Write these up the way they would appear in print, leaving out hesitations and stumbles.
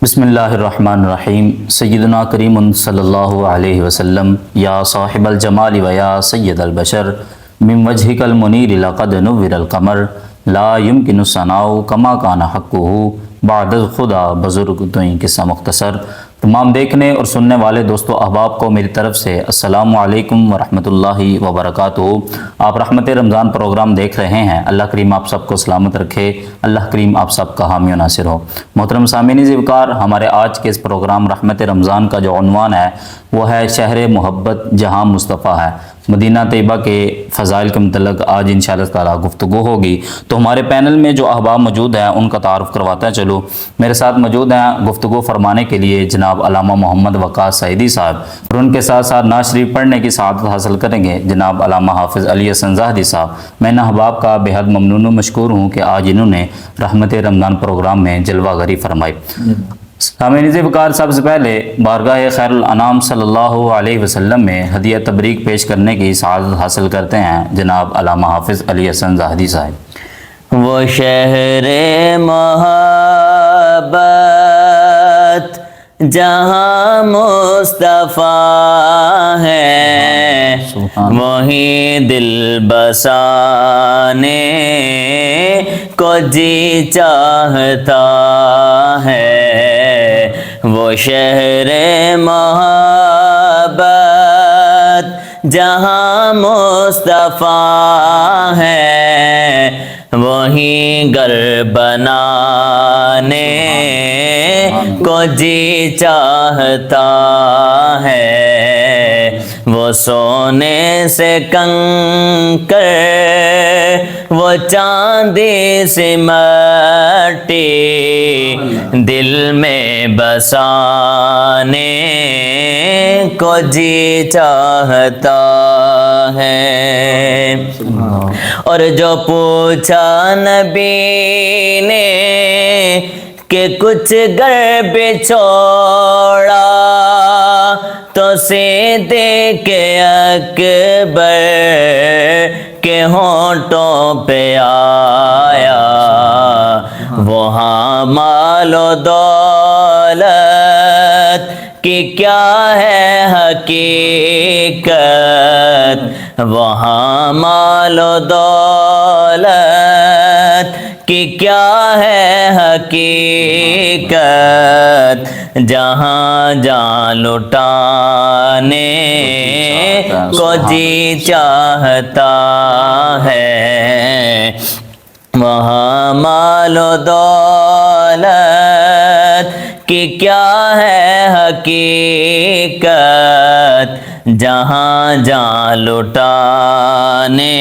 بسم اللہ الرحمن الرحیم۔ سیدنا کریم صلی اللہ علیہ وسلم، یا صاحب الجمال و یا سید البشر، من وجہک المنیر لقد نور القمر، لا یمکن الثناء کما کان حقہ بعد خدا بزرگ توئیں قصہ مختصر۔ تمام دیکھنے اور سننے والے دوستو احباب کو میری طرف سے السلام علیکم ورحمۃ اللہ وبرکاتہ۔ آپ رحمت رمضان پروگرام دیکھ رہے ہیں۔ اللہ کریم آپ سب کو سلامت رکھے، اللہ کریم آپ سب کا حامی و ناصر ہو۔ محترم سامعین ذوالوقار، ہمارے آج کے اس پروگرام رحمت رمضان کا جو عنوان ہے وہ ہے شہر محبت جہاں مصطفیٰ ہے۔ مدینہ طیبہ کے فضائل کے متعلق آج انشاءاللہ تعالی گفتگو ہوگی۔ تو ہمارے پینل میں جو احباب موجود ہیں ان کا تعارف کرواتا ہے چلو۔ میرے ساتھ موجود ہیں گفتگو فرمانے کے لیے جناب علامہ محمد وقاص سعیدی صاحب، اور ان کے ساتھ ساتھ نعت شریف پڑھنے کی سعادت حاصل کریں گے جناب علامہ حافظ علی حسن زاہدی صاحب۔ میں ان احباب کا بے حد ممنون و مشکور ہوں کہ آج انہوں نے رحمت رمضان پروگرام میں جلوہ گری فرمائی۔ سامعین ذوالوقار، سب سے پہلے بارگاہ خیر الانام صلی اللہ علیہ وسلم میں ہدیہ تبریک پیش کرنے کی سعادت حاصل کرتے ہیں جناب علامہ حافظ علی حسن زاہدی صاحب۔ وہ شہر محبت جہاں مصطفیٰ ہے، وہیں دل بسانے کو جی چاہتا ہے۔ وہ شہر محبت جہاں مصطفیٰ ہے، وہیں گھر بنانے کو جی چاہتا ہے۔ وہ سونے سے کنکر، وہ چاندی سے مٹی، دل میں بسانے کو جی چاہتا ہے۔ اور جو پوچھا نبی نے کہ کچھ گھر بچھوڑا، تو صدیق اکبر کے ہونٹوں پہ آیا۔ وہاں مال و دولت کی کیا ہے حقیقت، وہاں مال و دولت کی کیا ہے حقیقت، جہاں جان لٹانے کو جی چاہتا ہے، وہاں مال و دولت کی کیا ہے حقیقت، جہاں جان لٹانے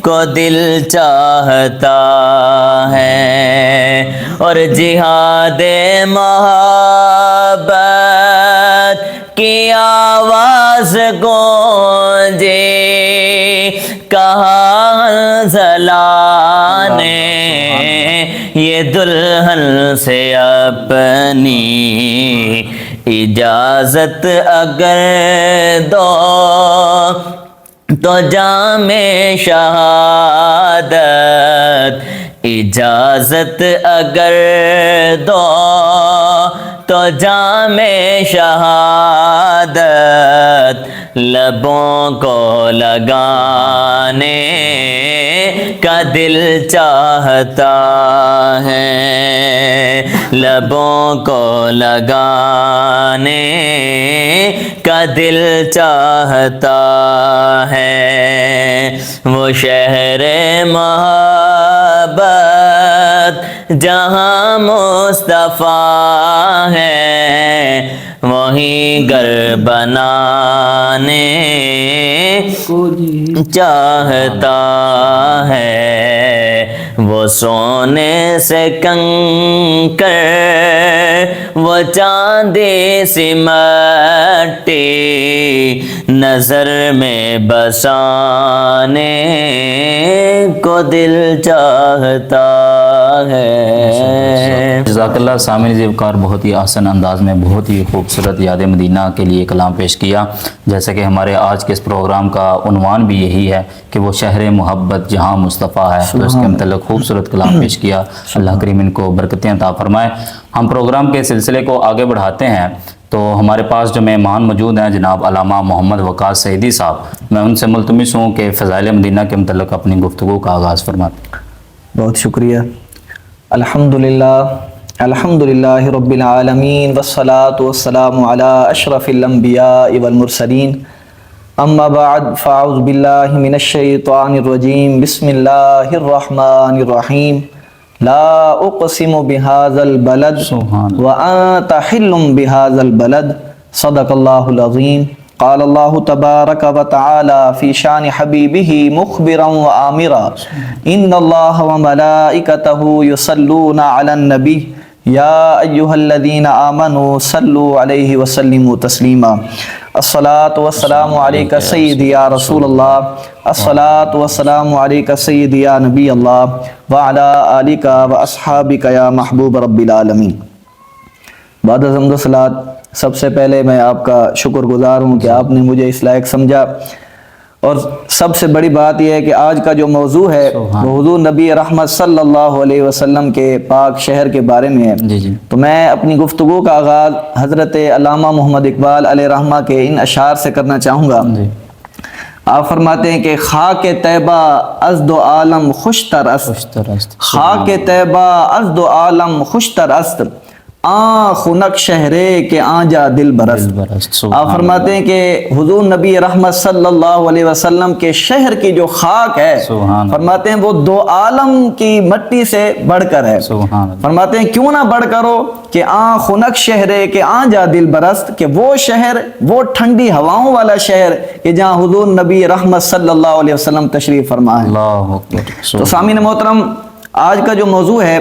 کو دل چاہتا ہے۔ اور جہاد محبت کی آواز گونجے، کہا حنظلہ نے یہ دلہن سے اپنی اجازت اگر دو تو جام شہادت، اجازت اگر دو تو جام شہادت، لبوں کو لگانے کا دل چاہتا ہے، لبوں کو لگانے کا دل چاہتا ہے۔ وہ شہر محبت جہاں مصطفیٰ ہے، وہیں گھر بنانے کو چاہتا ہے۔ وہ سونے سے کنکر، وہ چاندی سی مٹی، نظر میں بسانے کو دل چاہتا ہے۔ جزاک اللہ سامعین ذوقار، بہت ہی آسان انداز میں بہت ہی خوبصورت یاد مدینہ کے لیے کلام پیش کیا۔ جیسا کہ ہمارے آج کے اس پروگرام کا عنوان بھی یہی ہے کہ وہ شہر محبت جہاں مصطفیٰ ہے، تو اس کے متعلق خوبصورت کلام پیش کیا۔ اللہ کریم ان کو برکتیں عطا فرمائے۔ ہم پروگرام کے سلسلے کو آگے بڑھاتے ہیں تو ہمارے پاس جو مہمان موجود ہیں جناب علامہ محمد وقاص سعیدی صاحب، میں ان سے ملتمس ہوں کہ فضائل مدینہ کے متعلق اپنی گفتگو کا آغاز فرمائیں۔ بہت شکریہ۔ الحمدللہ رب العالمین والصلاة والسلام علی اشرف الانبیاء والمرسلین، اما بعد فاعوذ باللہ من الشیطان الرجیم، بسم اللہ الرحمن الرحیم، لا اقسم بهذا البلد وانت حل بهذا البلد، صدق اللہ العظیم۔ قال اللہ تبارک وتعالی فی شان حبیبہ مخبرا وآمرا، ان اللہ وملائکتہ یصلون علی النبی یا ایہا الذین آمنوا صلوا علیہ وسلموا تسلیما۔ الصلاۃ والسلام علیک سیدی یا رسول اللہ، الصلاۃ والسلام علیک سیدی یا نبی اللہ، وعلی آلک واصحابک یا محبوب رب العالمین۔ بعد از حمد و صلوات، سب سے پہلے میں آپ کا شکر گزار ہوں کہ آپ نے مجھے اس لائق سمجھا، اور سب سے بڑی بات یہ ہے کہ آج کا جو موضوع ہے وہ حضور نبی رحمت صلی اللہ علیہ وسلم کے پاک شہر کے بارے میں ہے۔ تو میں اپنی گفتگو کا آغاز حضرت علامہ محمد اقبال علیہ رحمہ کے ان اشعار سے کرنا چاہوں گا۔ آپ فرماتے ہیں کہ خاک طیبہ از دو عالم خوشتر است، خاک طیبہ از دو عالم خوشتر است، آن خنک شہرے کے آن جا دل برست۔ آپ فرماتے ہیں کہ حضور نبی رحمت صلی اللہ علیہ وسلم کے شہر کی جو خاک ہے، فرماتے ہیں وہ دو عالم کی مٹی سے بڑھ کر ہے۔ فرماتے ہیں کیوں نہ بڑھ کر ہو کہ آن خنک شہرے کے آن جا دل برست، کہ وہ شہر، وہ ٹھنڈی ہواؤں والا شہر کہ جہاں حضور نبی رحمت صلی اللہ علیہ وسلم تشریف فرما ہے۔ تو سامعین محترم، آج کا جو موضوع ہے،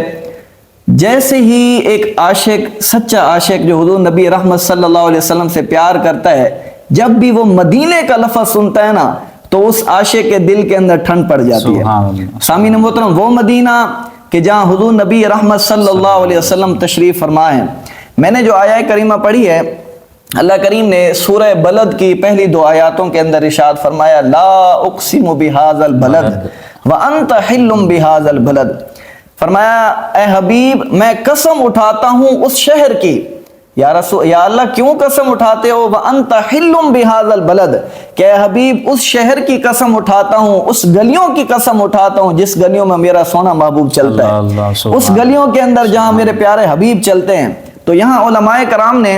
جیسے ہی ایک عاشق، سچا عاشق جو حضور نبی رحمت صلی اللہ علیہ وسلم سے پیار کرتا ہے، جب بھی وہ مدینے کا لفظ سنتا ہے نا تو اس عاشق کے دل کے اندر ٹھنڈ پڑ جاتی ہے۔ سامعین محترم، وہ مدینہ کہ جہاں حضور نبی رحمت صلی اللہ علیہ وسلم تشریف فرما ہے۔ میں نے جو آیہ کریمہ پڑھی ہے، اللہ کریم نے سورہ بلد کی پہلی دو آیاتوں کے اندر ارشاد فرمایا، لا اقسم بہذا البلد وانت حل بہذا البلد۔ فرمایا اے حبیب میں قسم اٹھاتا ہوں اس شہر کی۔ یا اللہ کیوں قسم اٹھاتے ہو؟ وَأَنْتَ حِلٌّ بِهَذَا الْبَلَدِ، کہ اے حبیب اس شہر کی قسم اٹھاتا ہوں، اس گلیوں کی قسم اٹھاتا ہوں جس گلیوں میں میرا سونا محبوب چلتا ہے، اس گلیوں کے اندر جہاں میرے پیارے حبیب چلتے ہیں۔ تو یہاں علماء کرام نے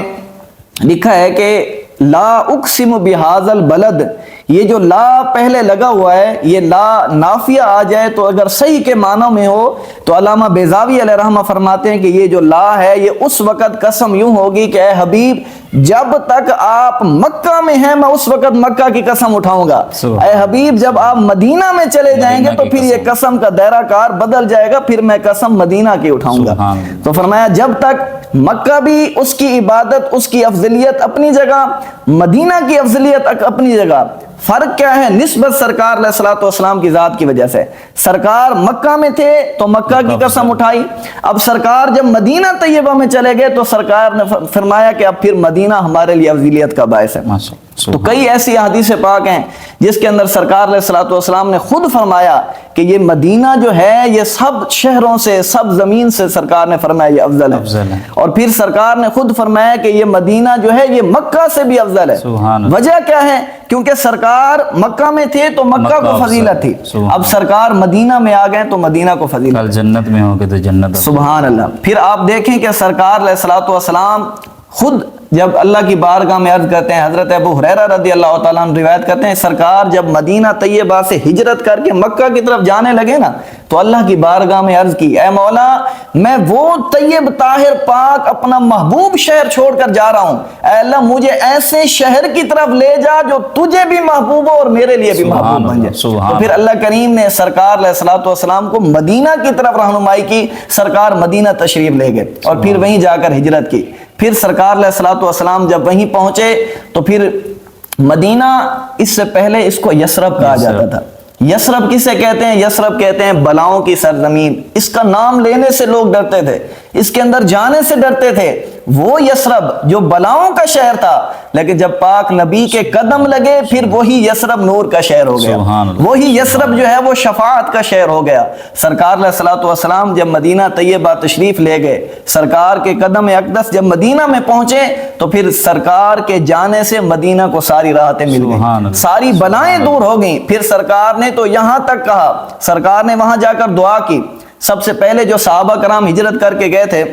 لکھا ہے کہ لا اقسم بہذا البلد، یہ جو لا پہلے لگا ہوا ہے، یہ لا نافیہ آ جائے تو اگر صحیح کے معنوں میں ہو تو علامہ بیضاوی علیہ رحمہ فرماتے ہیں کہ یہ جو لا ہے یہ اس وقت قسم یوں ہوگی کہ اے حبیب جب تک آپ مکہ میں ہیں میں اس وقت مکہ کی قسم اٹھاؤں گا، اے حبیب جب آپ مدینہ میں چلے جائیں گے تو پھر یہ قسم کا دائرہ کار بدل جائے گا، پھر میں قسم مدینہ کی اٹھاؤں گا۔ تو فرمایا جب تک مکہ بھی اس کی عبادت، اس کی افضلیت اپنی جگہ، مدینہ کی افضلیت اپنی جگہ، فرق کیا ہے؟ نسبت سرکار علیہ الصلوۃ والسلام کی ذات کی وجہ سے۔ سرکار مکہ میں تھے تو مکہ کی قسم اٹھائی، اب سرکار جب مدینہ طیبہ میں چلے گئے تو سرکار نے فرمایا کہ اب پھر مدینہ ہمارے لیے افضلیت کا باعث ہے۔ تو کئی ایسی احادیث پاک ہیں جس کے اندر سرکار علیہ الصلوۃ والسلام نے خود فرمایا کہ یہ مدینہ جو ہے یہ سب شہروں سے، سب زمین سے سرکار نے فرمایا یہ افضل ہے، اور پھر سرکار نے خود فرمایا کہ یہ مدینہ جو ہے یہ مکہ سے بھی افضل ہے۔ وجہ کیا ہے؟ کیونکہ سرکار مکہ میں تھے تو مکہ کو فضیلت تھی، اب سرکار مدینہ میں آ گئے تو مدینہ کو فضیلت، جنت میں ہو گئے تو جنت۔ سبحان اللہ۔ پھر آپ دیکھیں کہ سرکار علیہ الصلوۃ والسلام خود جب اللہ کی بارگاہ میں عرض کرتے ہیں، حضرت ابو ہریرہ رضی اللہ تعالیٰ عنہ روایت کرتے ہیں سرکار جب مدینہ طیبہ سے ہجرت کر کے مکہ کی طرف جانے لگے نا تو اللہ کی بارگاہ میں عرض کی، اے مولا میں وہ طیب طاہر پاک اپنا محبوب شہر چھوڑ کر جا رہا ہوں، اے اللہ مجھے ایسے شہر کی طرف لے جا جو تجھے بھی محبوب ہو اور میرے لیے بھی محبوب بن جائے۔ تو پھر اللہ کریم نے سرکار علیہ الصلوۃ والسلام کو مدینہ کی طرف رہنمائی کی، سرکار مدینہ تشریف لے گئے اور پھر وہیں جا کر ہجرت کی۔ پھر سرکار علیہ الصلوۃ والسلام جب وہیں پہنچے تو پھر مدینہ اس سے پہلے اس کو یثرب کہا جاتا تھا، یثرب کسے کہتے ہیں؟ یثرب کہتے ہیں بلاؤں کی سرزمین. اس کا نام لینے سے لوگ ڈرتے تھے, اس کے اندر جانے سے ڈرتے تھے. وہ یثرب جو بلاؤں کا شہر تھا, لیکن جب پاک نبی کے قدم لگے پھر وہی یثرب نور کا شہر ہو گیا. وہی یثرب جو ہے وہ شفاعت کا شہر ہو گیا. سرکار علیہ الصلوۃ والسلام جب مدینہ طیبہ تشریف لے گئے, سرکار کے قدم اقدس جب مدینہ میں پہنچے تو پھر سرکار کے جانے سے مدینہ کو ساری راحتیں مل گئیں, ساری بلائیں دور ہو گئیں. پھر سرکار نے تو یہاں تک کہا, سرکار نے وہاں جا کر دعا کی. سب سے پہلے جو صحابہ کرام ہجرت کر کے گئے تھے,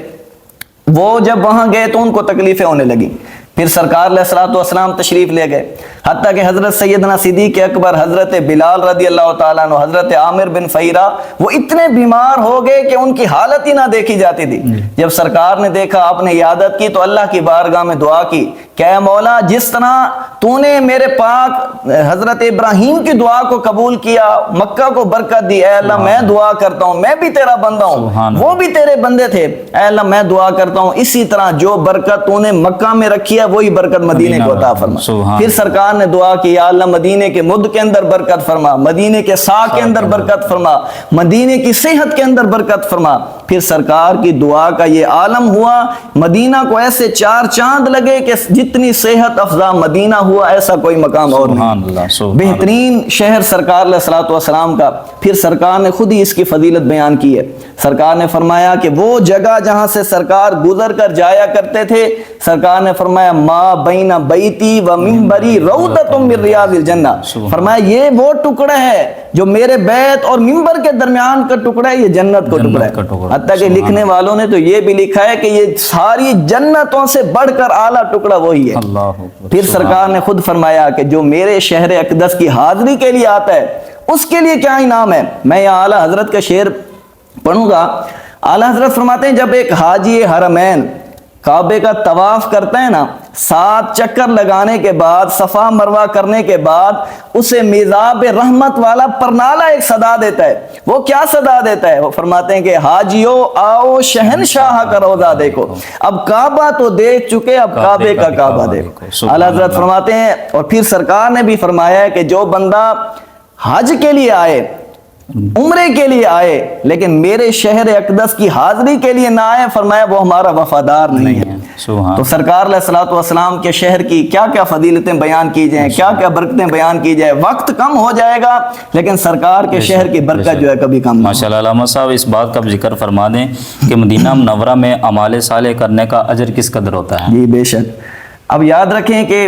وہ جب وہاں گئے تو ان کو تکلیفیں ہونے لگیں. پھر سرکار علیہ الصلوۃ والسلام تشریف لے گئے, حتیٰ کہ حضرت سیدنا صدیق اکبر, حضرت بلال رضی اللہ تعالیٰ عنہ, حضرت عامر بن فہیرہ, وہ اتنے بیمار ہو گئے کہ ان کی حالت ہی نہ دیکھی جاتی تھی. جب سرکار نے دیکھا, آپ نے عیادت کی تو اللہ کی بارگاہ میں دعا کی کہ اے مولا, جس طرح تو نے میرے پاک حضرت ابراہیم کی دعا کو قبول کیا, مکہ کو برکت دی, اے اللہ میں دعا کرتا ہوں, میں بھی تیرا بندہ ہوں, وہ بھی تیرے بندے تھے, اے اللہ میں دعا کرتا ہوں اسی طرح جو برکت تو نے مکہ میں رکھی ہے وہی برکت مدینے کو عطا فرما. پھر سرکار نے دعا کی, یا اللہ مدینے کے مد کے اندر برکت فرما, مدینے کے سا کے اندر برکت فرما, مدینے کی صحت کے اندر برکت فرما. پھر سرکار کی دعا کا یہ عالم ہوا, مدینہ کو ایسے چار چاند لگے کہ جتنی صحت افزا مدینہ ہوا ایسا کوئی مقام اور نہیں. بہترین شہر سرکار علیہ الصلوۃ والسلام کا. پھر سرکار نے خود ہی اس کی فضیلت بیان کی ہے. سرکار نے فرمایا کہ وہ جگہ جہاں سے سرکار گزر کر جایا کرتے تھے, سرکار نے فرمایا ما بین بیتی و منبری روضۃ من ریاض الجنہ. فرمایا یہ وہ ٹکڑا ہے جو میرے بیت اور منبر کے درمیان کا ٹکڑا ہے, یہ جنت کا ٹکڑا ہے. حتیٰ کہ لکھنے والوں نے تو یہ بھی لکھا ہے کہ یہ ساری جنتوں سے بڑھ کر اعلیٰ ٹکڑا وہی ہے. پھر سرکار نے خود فرمایا کہ جو میرے شہر اقدس کی حاضری کے لیے آتا ہے اس کے لیے کیا انعام ہے. میں یہاں اعلیٰ حضرت کا شعر پڑھوں گا. اعلیٰ حضرت فرماتے ہیں, جب ایک حاجی حرمین کعبے کا طواف کرتا ہے نا, 7 چکر لگانے کے بعد, صفا مروہ کرنے کے بعد, اسے میزاب رحمت والا پرنالہ ایک صدا دیتا ہے. وہ کیا صدا دیتا ہے؟ وہ فرماتے ہیں کہ حاجیو آؤ شہنشاہ کا روضہ دیکھو. اب کعبہ تو دیکھ چکے, اب کعبے کا کعبہ دیکھو. اعلیٰ حضرت فرماتے ہیں, اور پھر سرکار نے بھی فرمایا ہے کہ جو بندہ حج کے لیے آئے, عمرے کے لیے آئے, لیکن میرے شہر اقدس کی حاضری کے لیے نہ آئے, فرمایا وہ ہمارا وفادار نہیں ہے. تو سرکار علیہ الصلوۃ والسلام کے شہر کی کیا کیا فضیلتیں بیان کی جائیں, کیا کیا برکتیں بیان کی جائیں. وقت کم ہو جائے گا لیکن سرکار کے شہر کی برکت جو ہے کبھی کم نہیں. ماشاءاللہ. علامہ صاحب اس بات کا ذکر فرما دیں کہ مدینہ منورہ میں اعمال صالح کرنے کا اجر کس قدر ہوتا ہے. جی بے شک. اب یاد رکھیں کہ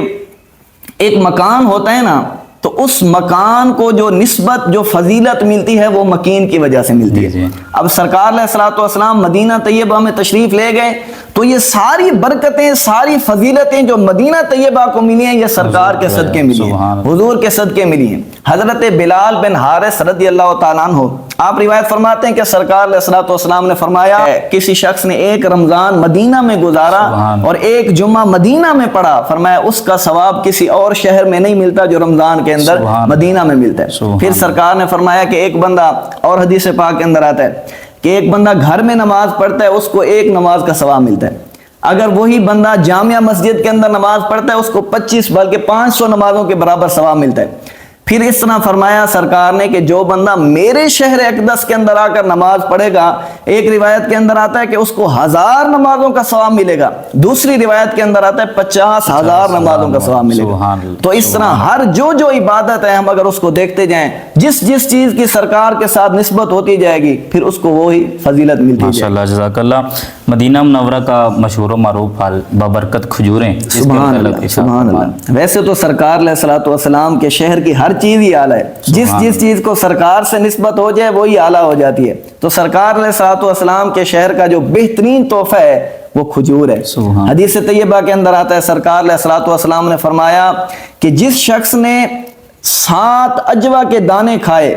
ایک مکان ہوتا ہے نا, تو اس مکان کو جو نسبت, جو فضیلت ملتی ہے وہ مکین کی وجہ سے ملتی ہے. اب سرکار علیہ الصلوۃ والسلام مدینہ طیبہ میں تشریف لے گئے تو یہ ساری برکتیں, ساری فضیلتیں جو مدینہ طیبہ کو ملی ہیں یہ سرکار کے صدقے ملی ہیں, حضور کے صدقے ملی ہیں. حضرت بلال بن حارث رضی اللہ تعالیٰ عنہ, آپ روایت فرماتے ہیں کہ سرکار علیہ الصلوۃ والسلام نے فرمایا, کسی شخص نے ایک رمضان مدینہ میں گزارا اور ایک جمعہ مدینہ میں پڑھا, فرمایا اس کا ثواب کسی اور شہر میں نہیں ملتا جو رمضان کے اندر مدینہ میں ملتا ہے. پھر سرکار نے فرمایا کہ ایک بندہ, اور حدیث پاک کے اندر آتا ہے کہ ایک بندہ گھر میں نماز پڑھتا ہے اس کو ایک نماز کا ثواب ملتا ہے. اگر وہی بندہ جامعہ مسجد کے اندر نماز پڑھتا ہے اس کو 25 بلکہ 500 نمازوں کے برابر ثواب ملتا ہے. پھر اس طرح فرمایا سرکار نے کہ جو بندہ میرے شہر اقدس کے اندر آ کر نماز پڑھے گا, ایک روایت کے اندر آتا ہے کہ اس کو 1000 نمازوں کا ثواب ملے گا, دوسری روایت کے اندر آتا ہے 50,000 نمازوں کا ثواب ملے گا. تو اس طرح ہر جو عبادت ہے ہم اگر اس کو دیکھتے جائیں, جس چیز کی سرکار کے ساتھ نسبت ہوتی جائے گی پھر اس کو وہی فضیلت ملتی ہے. ماشاءاللہ, جزاک اللہ. مدینہ منورہ کا مشہور و معروف پھل بابرکت کھجوریں. سبحان اللہ, سبحان اللہ. ویسے تو سرکار علیہ الصلوۃ والسلام کے شہر کی ہر چیز ہی اعلیٰ ہے, جس چیز کو سرکار سے نسبت ہو جائے وہی اعلیٰ ہو جاتی ہے. تو سرکار علیہ الصلوۃ والسلام کے شہر کا جو بہترین تحفہ ہے وہ کھجور ہے. حدیث طیبہ کے اندر آتا ہے سرکار علیہ الصلوۃ والسلام نے فرمایا کہ جس شخص نے 7 اجوا کے دانے کھائے,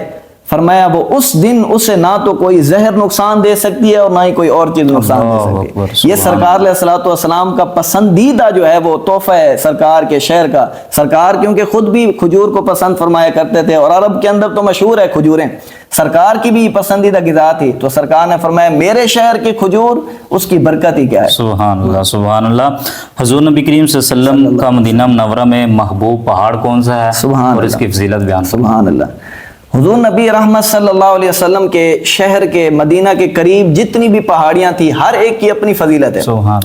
فرمایا وہ اس دن اسے نہ تو کوئی زہر نقصان دے سکتی ہے اور نہ ہی کوئی اور چیز نقصان دے سکتی ہے. یہ سرکار علیہ الصلوۃ والسلام کا پسندیدہ جو ہے وہ تحفہ ہے سرکار کے شہر کا. سرکار کیونکہ خود بھی کھجور کو پسند فرمایا کرتے تھے, اور عرب کے اندر تو مشہور ہے کھجوریں, سرکار کی بھی پسندیدہ غذا تھی. تو سرکار نے فرمایا میرے شہر کی کھجور, اس کی برکت ہی کیا ہے. سبحان اللہ, سبحان اللہ. حضور نبی کریم صلی اللہ علیہ وسلم کا مدینہ منورہ میں محبوب پہاڑ کون سا ہے, سبحان اور اس کی فضیلت بیان. سبحان اللہ. حضور نبی رحمت صلی اللہ علیہ وسلم کے شہر کے مدینہ کے قریب جتنی بھی پہاڑیاں تھی ہر ایک کی اپنی فضیلت ہے،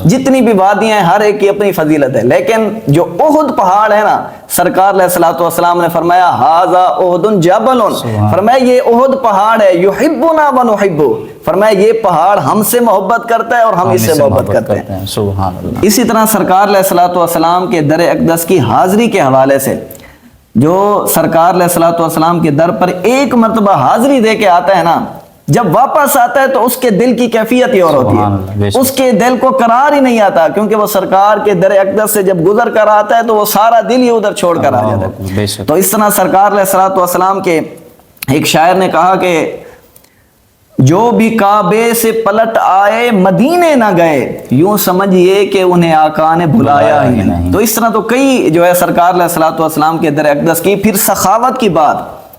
جتنی بھی وادیاں ہیں ہر ایک کی اپنی فضیلت ہے، لیکن جو احد پہاڑ ہے نا، سرکار علیہ الصلوۃ والسلام نے فرمایا ھذا احد جبل، فرمایا یہ احد پہاڑ ہے، یحبنا ونحبہ، فرمایا یہ پہاڑ ہم سے محبت کرتا ہے اور ہم اس سے محبت کرتے ہیں۔ سبحان اللہ۔ اسی طرح سرکار علیہ الصلوۃ والسلام کے در اقدس کی حاضری کے حوالے سے، جو سرکار علیہ الصلوۃ والسلام کے در پر ایک مرتبہ حاضری دے کے آتا ہے نا، جب واپس آتا ہے تو اس کے دل کی کیفیت ہی اور ہوتی ہے، اس کے دل کو قرار ہی نہیں آتا، کیونکہ وہ سرکار کے در اقدس سے جب گزر کر آتا ہے تو وہ سارا دل ہی ادھر چھوڑ کر آ جاتا ہے۔ تو اس طرح سرکار علیہ الصلوۃ والسلام کے ایک شاعر نے کہا کہ جو بھی کعبے سے پلٹ آئے مدینے نہ گئے، یوں سمجھئے کہ انہیں آقا نے بھلایا ہی نہیں۔ تو اس طرح تو کئی جو ہے سرکار علیہ الصلوۃ والسلام کے در اقدس کی۔ پھر سخاوت کی بات،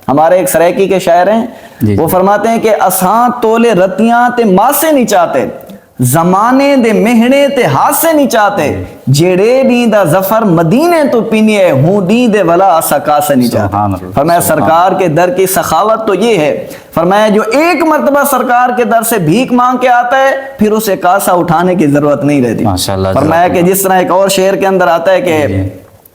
ہمارے ایک سریکی کے شاعر ہیں، وہ فرماتے ہیں کہ اساں تولے رتیاں تے ماسے نہیں چاہتے، زمانے دے مہنے تے ہاسے نہیں چاہتے، جیڑے بھی دا ظفر مدینے تو پینیے ہوں دی دے ولا اسکا سے نہیں چاہتے۔ فرمایا سرکار کے در کی سخاوت تو یہ ہے، فرمایا جو ایک مرتبہ سرکار کے در سے بھیک مانگ کے آتا ہے پھر اسے کاسا اٹھانے کی ضرورت نہیں رہتی۔ فرمایا کہ جس طرح ایک اور شعر کے اندر آتا ہے کہ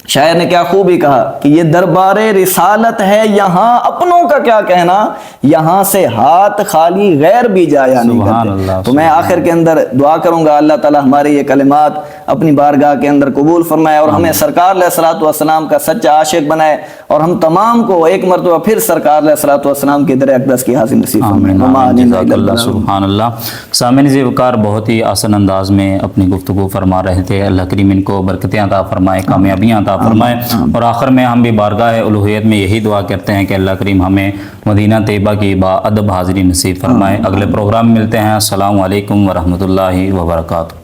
شاعر نے کیا خوب ہی کہا کہ یہ دربار رسالت ہے یہاں اپنوں کا کیا کہنا، یہاں سے ہاتھ خالی غیر بھی جایا نہیں کرتے۔ تو میں آخر کے اندر دعا کروں گا اللہ تعالی ہمارے یہ کلمات اپنی بارگاہ کے اندر قبول فرمائے اور ہمیں سرکار علیہ الصلوۃ والسلام کا سچا عاشق بنائے، اور ہم تمام کو ایک مرتبہ پھر سرکار علیہ الصلوۃ والسلام کے در اقدس کی حاصل نصیب فرمائے۔ سبحان اللہ۔ سامعین عزیز وقار بہت ہی آسان انداز میں اپنی گفتگو فرما رہے تھے، اللہ کریم ان کو برکتیں عطا فرمائے، کامیابیاں عطا فرمائے، اور آخر میں ہم بھی بارگاہ الوہیت میں یہی دعا کرتے ہیں کہ اللہ کریم ہمیں مدینہ طیبہ کی با ادب حاضری نصیب فرمائے۔ اگلے پروگرام میں ملتے ہیں۔ السلام علیکم ورحمۃ اللہ وبرکاتہ۔